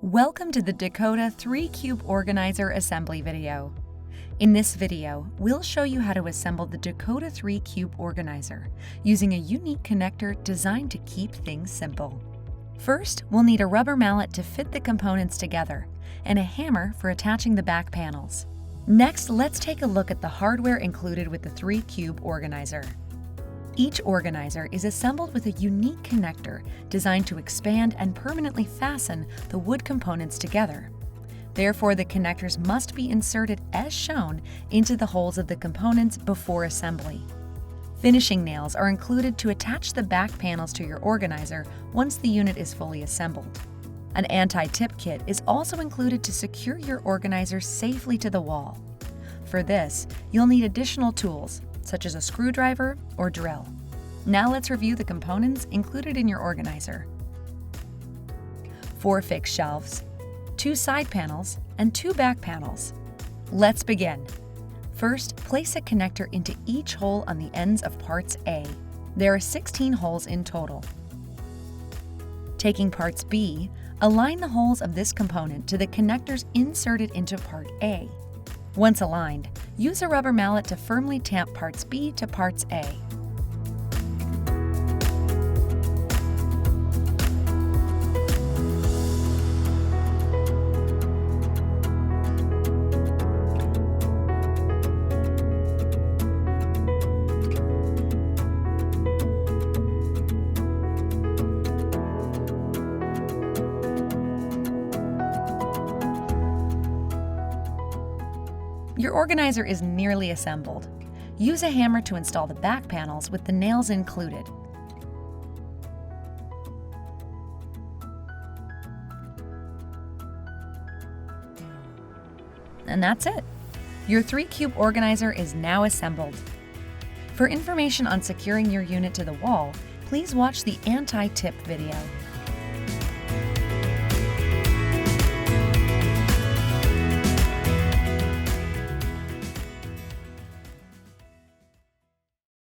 Welcome to the Dakota 3-Cube Organizer Assembly video. In this video, we'll show you how to assemble the Dakota 3-Cube Organizer using a unique connector designed to keep things simple. First, we'll need a rubber mallet to fit the components together and a hammer for attaching the back panels. Next, let's take a look at the hardware included with the 3-Cube Organizer. Each organizer is assembled with a unique connector designed to expand and permanently fasten the wood components together. Therefore, the connectors must be inserted as shown into the holes of the components before assembly. Finishing nails are included to attach the back panels to your organizer once the unit is fully assembled. An anti-tip kit is also included to secure your organizer safely to the wall. For this, you'll need additional tools, such as a screwdriver or drill. Now let's review the components included in your organizer. 4 fixed shelves, 2 side panels, and 2 back panels. Let's begin. First, place a connector into each hole on the ends of parts A. There are 16 holes in total. Taking parts B, align the holes of this component to the connectors inserted into part A. Once aligned, use a rubber mallet to firmly tamp parts B to parts A. Your organizer is nearly assembled. Use a hammer to install the back panels with the nails included. And that's it. Your 3-Cube Organizer is now assembled. For information on securing your unit to the wall, please watch the anti-tip video.